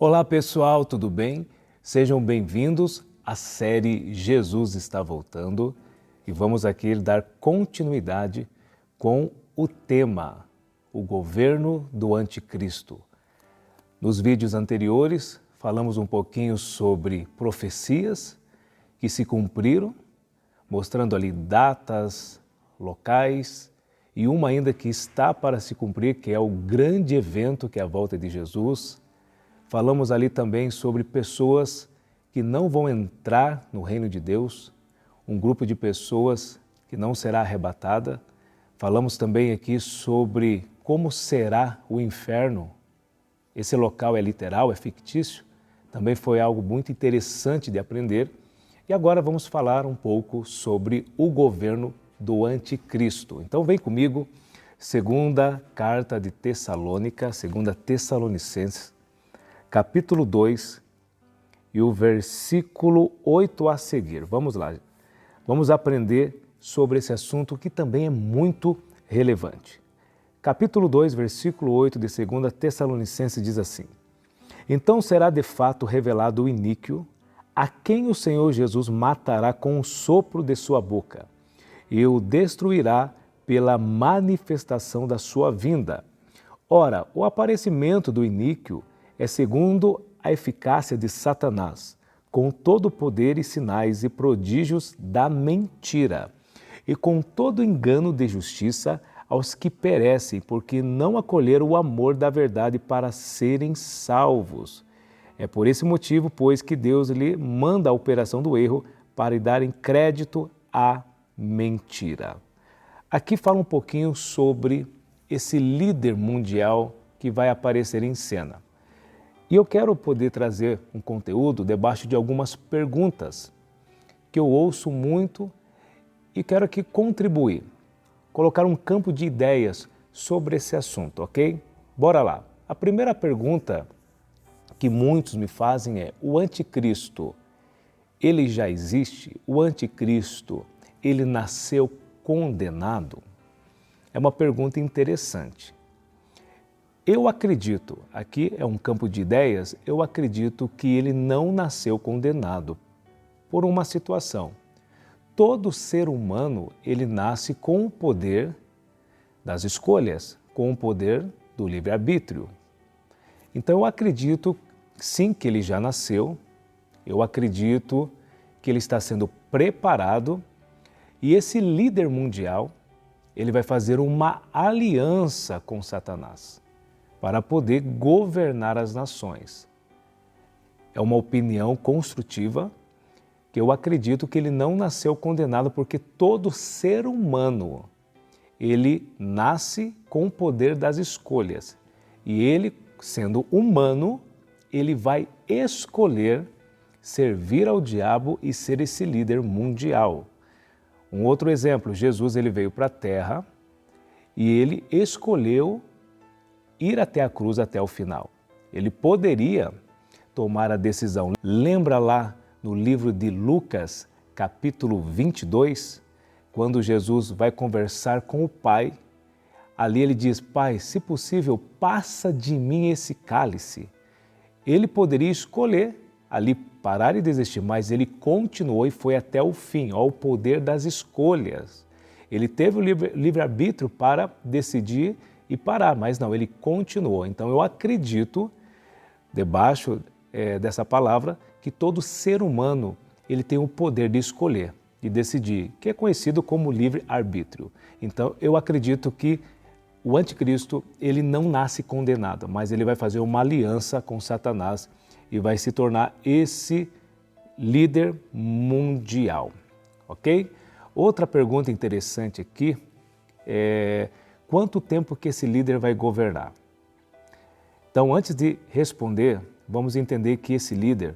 Olá pessoal, tudo bem? Sejam bem-vindos à série Jesus está voltando e vamos aqui dar continuidade com o tema, o governo do anticristo. Nos vídeos anteriores falamos um pouquinho sobre profecias que se cumpriram, mostrando ali datas, locais e uma ainda que está para se cumprir, que é o grande evento que é a volta de Jesus. Falamos ali também sobre pessoas que não vão entrar no reino de Deus, um grupo de pessoas que não será arrebatada. Falamos também aqui sobre como será o inferno. Esse local é literal, é fictício. Também foi algo muito interessante de aprender. E agora vamos falar um pouco sobre o governo do anticristo. Então vem comigo, segunda carta de Tessalônica, segunda Tessalonicenses, capítulo 2 e o versículo 8 a seguir. Vamos lá, vamos aprender sobre esse assunto que também é muito relevante. Capítulo 2, versículo 8 de 2 Tessalonicenses diz assim: Então será de fato revelado o iníquo, a quem o Senhor Jesus matará com o sopro de sua boca, e o destruirá pela manifestação da sua vinda. Ora, o aparecimento do iníquo é segundo a eficácia de Satanás, com todo o poder e sinais e prodígios da mentira, e com todo engano de justiça aos que perecem, porque não acolheram o amor da verdade para serem salvos. É por esse motivo, pois, que Deus lhe manda a operação do erro para lhe darem crédito à mentira. Aqui fala um pouquinho sobre esse líder mundial que vai aparecer em cena. E eu quero poder trazer um conteúdo debaixo de algumas perguntas que eu ouço muito e quero aqui contribuir, colocar um campo de ideias sobre esse assunto, ok? Bora lá. A primeira pergunta que muitos me fazem é: o anticristo, ele já existe? O anticristo, ele nasceu condenado? É uma pergunta interessante. Eu acredito, aqui é um campo de ideias, eu acredito que ele não nasceu condenado por uma situação. Todo ser humano, ele nasce com o poder das escolhas, com o poder do livre-arbítrio. Então eu acredito sim que ele já nasceu, eu acredito que ele está sendo preparado e esse líder mundial, ele vai fazer uma aliança com Satanás para poder governar as nações. É uma opinião construtiva que eu acredito que ele não nasceu condenado, porque todo ser humano, ele nasce com o poder das escolhas. E ele, sendo humano, ele vai escolher servir ao diabo e ser esse líder mundial. Um outro exemplo, Jesus ele veio para a Terra e ele escolheu ir até a cruz até o final. Ele poderia tomar a decisão. Lembra lá no livro de Lucas, capítulo 22, quando Jesus vai conversar com o Pai, ali ele diz: Pai, se possível, passa de mim esse cálice. Ele poderia escolher ali parar e desistir, mas ele continuou e foi até o fim, ao poder das escolhas. Ele teve o livre-arbítrio para decidir e parar, mas não, ele continuou. Então eu acredito, debaixo dessa palavra, que todo ser humano ele tem o poder de escolher, de decidir, que é conhecido como livre-arbítrio. Então eu acredito que o anticristo ele não nasce condenado, mas ele vai fazer uma aliança com Satanás e vai se tornar esse líder mundial, ok? Outra pergunta interessante aqui é: quanto tempo que esse líder vai governar? Então, antes de responder, vamos entender que esse líder,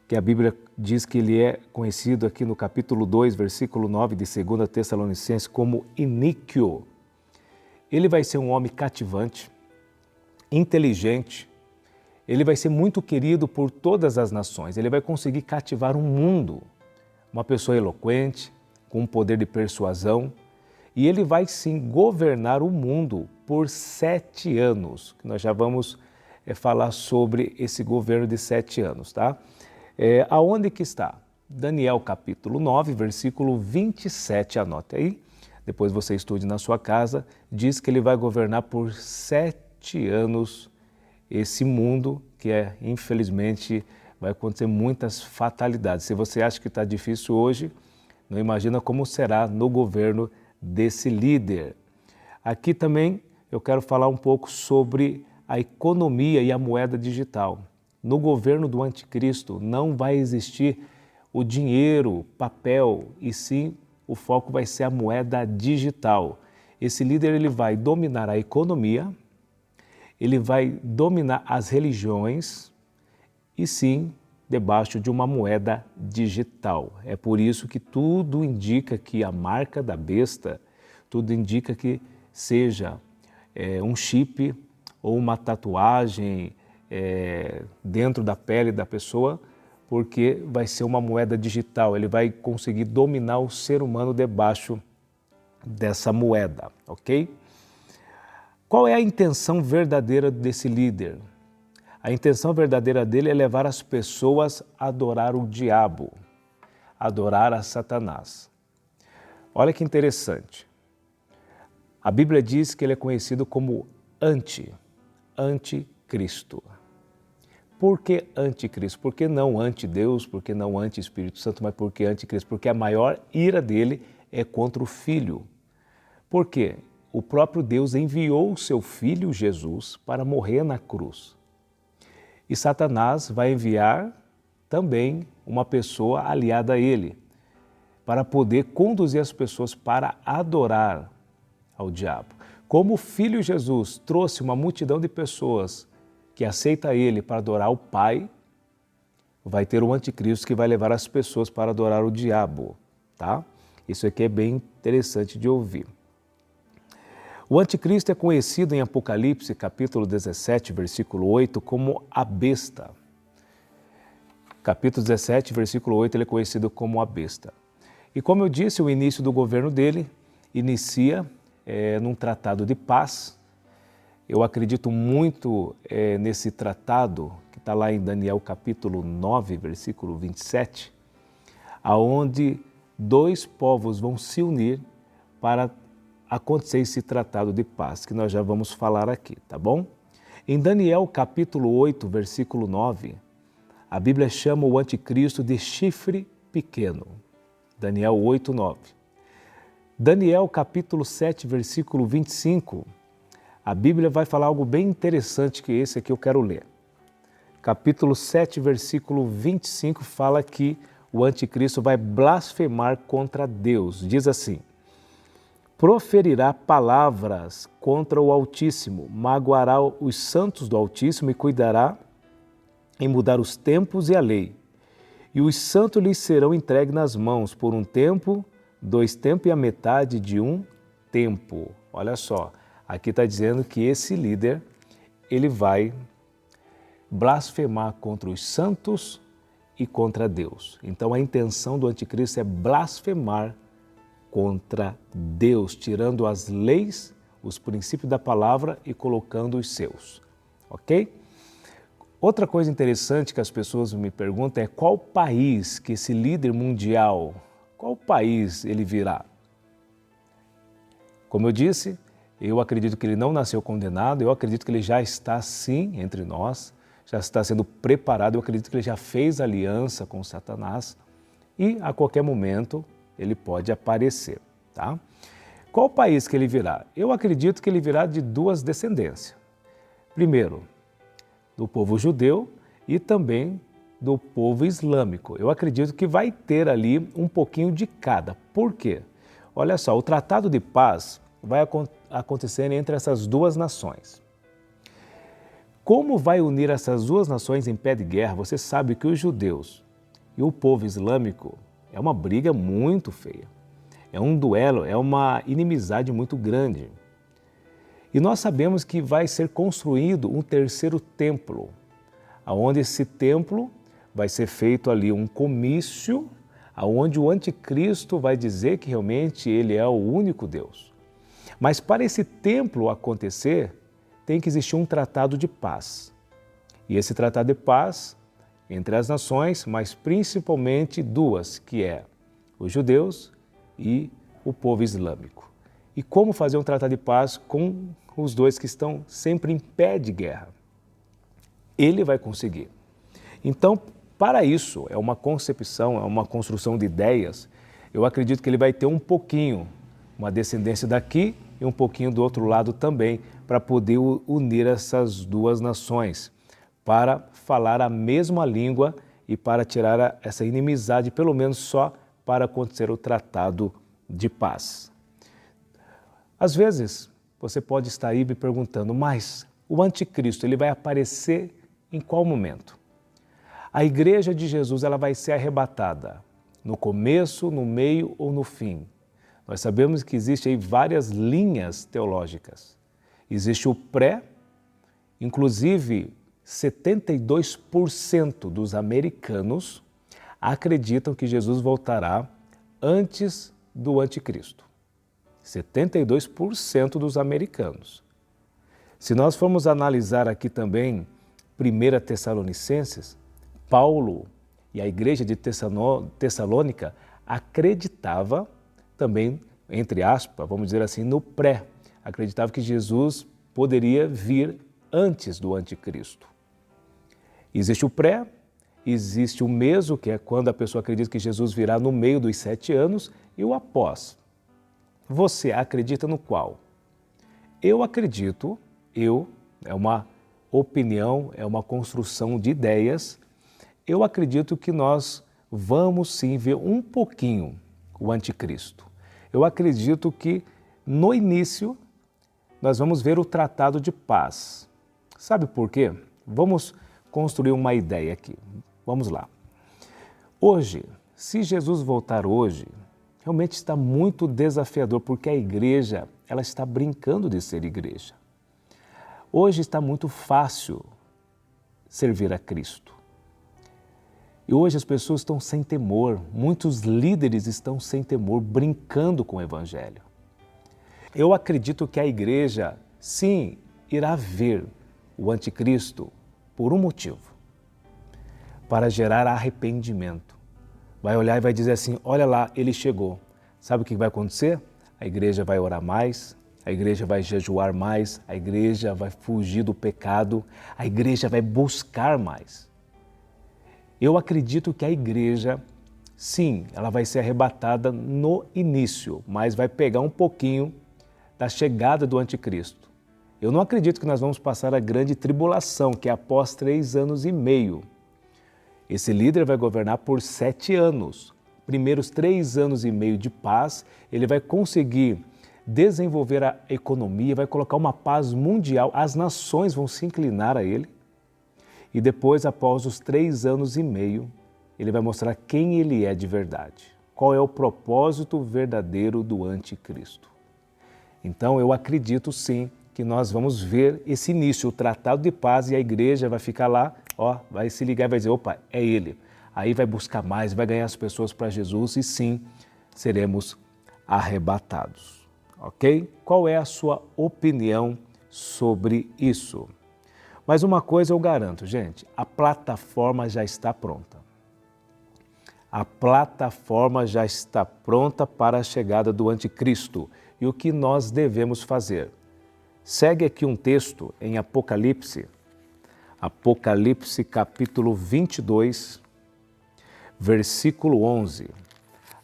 que a Bíblia diz que ele é conhecido aqui no capítulo 2, versículo 9 de 2 Tessalonicenses como iníquo. Ele vai ser um homem cativante, inteligente, ele vai ser muito querido por todas as nações, ele vai conseguir cativar um mundo, uma pessoa eloquente, com um poder de persuasão, e ele vai sim governar o mundo por 7 anos, que nós já vamos falar sobre esse governo de 7 anos, tá? Aonde que está? Daniel capítulo 9, versículo 27, anote aí. Depois você estude na sua casa, diz que ele vai governar por 7 anos esse mundo que infelizmente, vai acontecer muitas fatalidades. Se você acha que está difícil hoje, não imagina como será no governo desse líder. Aqui também eu quero falar um pouco sobre a economia e a moeda digital. No governo do anticristo não vai existir o dinheiro, papel, e sim o foco vai ser a moeda digital. Esse líder ele vai dominar a economia, ele vai dominar as religiões e sim debaixo de uma moeda digital. É por isso que tudo indica que a marca da besta, tudo indica que seja um chip ou uma tatuagem dentro da pele da pessoa, porque vai ser uma moeda digital, ele vai conseguir dominar o ser humano debaixo dessa moeda, ok? Qual é a intenção verdadeira desse líder? A intenção verdadeira dele é levar as pessoas a adorar o diabo, adorar a Satanás. Olha que interessante. A Bíblia diz que ele é conhecido como anticristo. Por que anticristo? Por que não anti-Deus? Por que não anti-Espírito Santo? Mas por que anticristo? Porque a maior ira dele é contra o Filho. Por quê? O próprio Deus enviou o seu Filho Jesus para morrer na cruz. E Satanás vai enviar também uma pessoa aliada a ele, para poder conduzir as pessoas para adorar ao diabo. Como o Filho Jesus trouxe uma multidão de pessoas que aceita ele para adorar o Pai, vai ter o anticristo que vai levar as pessoas para adorar o diabo, tá? Isso aqui é bem interessante de ouvir. O anticristo é conhecido em Apocalipse, capítulo 17, versículo 8, como a besta. Capítulo 17, versículo 8, ele é conhecido como a besta. E como eu disse, o início do governo dele inicia num tratado de paz. Eu acredito muito nesse tratado, que está lá em Daniel capítulo 9, versículo 27, aonde 2 povos vão se unir para acontecer esse tratado de paz, que nós já vamos falar aqui, tá bom? Em Daniel capítulo 8, versículo 9, a Bíblia chama o anticristo de chifre pequeno. Daniel 8, 9. Daniel capítulo 7, versículo 25, a Bíblia vai falar algo bem interessante que esse aqui eu quero ler. Capítulo 7, versículo 25 fala que o anticristo vai blasfemar contra Deus. Diz assim: proferirá palavras contra o Altíssimo, magoará os santos do Altíssimo e cuidará em mudar os tempos e a lei. E os santos lhes serão entregues nas mãos por um tempo, 2 tempos e a metade de um tempo. Olha só, aqui está dizendo que esse líder, ele vai blasfemar contra os santos e contra Deus. Então a intenção do anticristo é blasfemar contra Deus, tirando as leis, os princípios da palavra e colocando os seus, ok? Outra coisa interessante que as pessoas me perguntam é qual país que esse líder mundial, qual país ele virá? Como eu disse, eu acredito que ele não nasceu condenado, eu acredito que ele já está sim entre nós, já está sendo preparado, eu acredito que ele já fez aliança com Satanás e a qualquer momento ele pode aparecer, tá? Qual país que ele virá? Eu acredito que ele virá de 2 descendências. Primeiro, do povo judeu e também do povo islâmico. Eu acredito que vai ter ali um pouquinho de cada. Por quê? Olha só, o tratado de paz vai acontecer entre essas 2 nações. Como vai unir essas 2 nações em pé de guerra? Você sabe que os judeus e o povo islâmico é uma briga muito feia, é um duelo, é uma inimizade muito grande. E nós sabemos que vai ser construído um 3º templo, onde esse templo vai ser feito ali um comício, onde o anticristo vai dizer que realmente ele é o único Deus. Mas para esse templo acontecer, tem que existir um tratado de paz. E esse tratado de paz entre as nações, mas principalmente duas, que é os judeus e o povo islâmico. E como fazer um tratado de paz com os dois que estão sempre em pé de guerra? Ele vai conseguir. Então, para isso, é uma concepção, é uma construção de ideias. Eu acredito que ele vai ter um pouquinho, uma descendência daqui e um pouquinho do outro lado também, para poder unir essas duas nações, para falar a mesma língua e para tirar essa inimizade, pelo menos só para acontecer o tratado de paz. Às vezes, você pode estar aí me perguntando, mas o anticristo, ele vai aparecer em qual momento? A igreja de Jesus, ela vai ser arrebatada no começo, no meio ou no fim? Nós sabemos que existem aí várias linhas teológicas. Existe o pré, inclusive 72% dos americanos acreditam que Jesus voltará antes do anticristo. 72% dos americanos. Se nós formos analisar aqui também 1 Tessalonicenses, Paulo e a igreja de Tessalônica acreditava também, entre aspas, vamos dizer assim, no pré. Acreditava que Jesus poderia vir antes do anticristo. Existe o pré, existe o meso, que é quando a pessoa acredita que Jesus virá no meio dos 7 anos, e o após. Você acredita no qual? Eu acredito, é uma opinião, é uma construção de ideias, eu acredito que nós vamos sim ver um pouquinho o anticristo. Eu acredito que no início nós vamos ver o tratado de paz. Sabe por quê? Vamos construir uma ideia aqui. Vamos lá. Hoje, se Jesus voltar hoje, realmente está muito desafiador, porque a igreja, ela está brincando de ser igreja. Hoje está muito fácil servir a Cristo. E hoje as pessoas estão sem temor, muitos líderes estão sem temor, brincando com o Evangelho. Eu acredito que a igreja, sim, irá ver o anticristo por um motivo, para gerar arrependimento. Vai olhar e vai dizer assim, olha lá, ele chegou. Sabe o que vai acontecer? A igreja vai orar mais, a igreja vai jejuar mais, a igreja vai fugir do pecado, a igreja vai buscar mais. Eu acredito que a igreja, sim, ela vai ser arrebatada no início, mas vai pegar um pouquinho da chegada do anticristo. Eu não acredito que nós vamos passar a grande tribulação, que é após 3 anos e meio. Esse líder vai governar por 7 anos. Primeiros 3 anos e meio de paz, ele vai conseguir desenvolver a economia, vai colocar uma paz mundial, as nações vão se inclinar a ele. E depois, após os 3 anos e meio, ele vai mostrar quem ele é de verdade. Qual é o propósito verdadeiro do anticristo. Então, eu acredito sim que nós vamos ver esse início, o tratado de paz, e a igreja vai ficar lá, vai se ligar e vai dizer, opa, é ele. Aí vai buscar mais, vai ganhar as pessoas para Jesus e sim, seremos arrebatados. Ok? Qual é a sua opinião sobre isso? Mas uma coisa eu garanto, gente, a plataforma já está pronta. A plataforma já está pronta para a chegada do anticristo. E o que nós devemos fazer? Segue aqui um texto em Apocalipse, Apocalipse capítulo 22, versículo 11.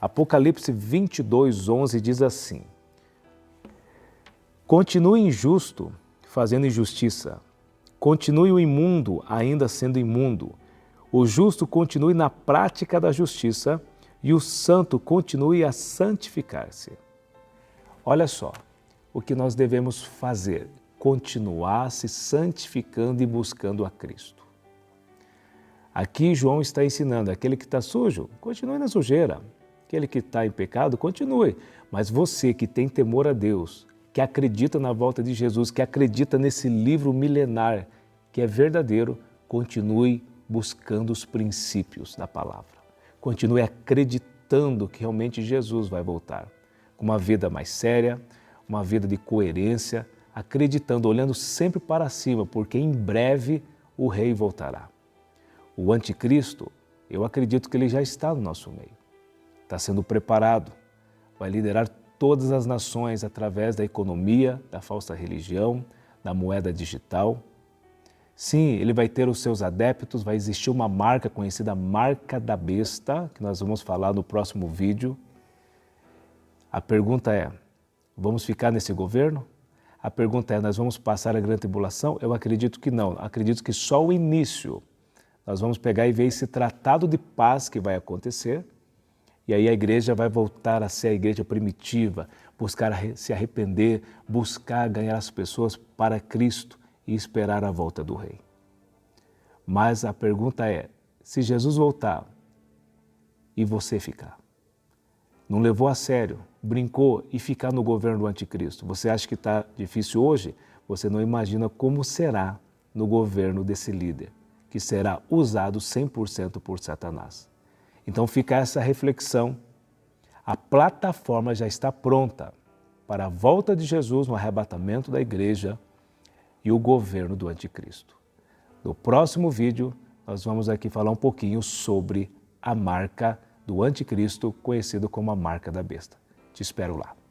Apocalipse 22, 11 diz assim, continue injusto, fazendo injustiça. Continue o imundo, ainda sendo imundo. O justo continue na prática da justiça e o santo continue a santificar-se. Olha só, o que nós devemos fazer? Continuar se santificando e buscando a Cristo. Aqui João está ensinando, aquele que está sujo, continue na sujeira. Aquele que está em pecado, continue. Mas você que tem temor a Deus, que acredita na volta de Jesus, que acredita nesse livro milenar, que é verdadeiro, continue buscando os princípios da palavra. Continue acreditando que realmente Jesus vai voltar. Com uma vida mais séria, uma vida de coerência, acreditando, olhando sempre para cima, porque em breve o rei voltará. O anticristo, eu acredito que ele já está no nosso meio. Está sendo preparado, vai liderar todas as nações através da economia, da falsa religião, da moeda digital. Sim, ele vai ter os seus adeptos, vai existir uma marca conhecida, a marca da besta, que nós vamos falar no próximo vídeo. A pergunta é, vamos ficar nesse governo? A pergunta é, nós vamos passar a grande tribulação? Eu acredito que não, acredito que só o início. Nós vamos pegar e ver esse tratado de paz que vai acontecer, e aí a igreja vai voltar a ser a igreja primitiva, buscar se arrepender, buscar ganhar as pessoas para Cristo e esperar a volta do Rei. Mas a pergunta é, se Jesus voltar e você ficar? Não levou a sério, brincou e ficar no governo do anticristo. Você acha que está difícil hoje? Você não imagina como será no governo desse líder, que será usado 100% por Satanás. Então fica essa reflexão. A plataforma já está pronta para a volta de Jesus no arrebatamento da igreja e o governo do anticristo. No próximo vídeo, nós vamos aqui falar um pouquinho sobre a marca do anticristo, conhecido como a marca da besta. Te espero lá.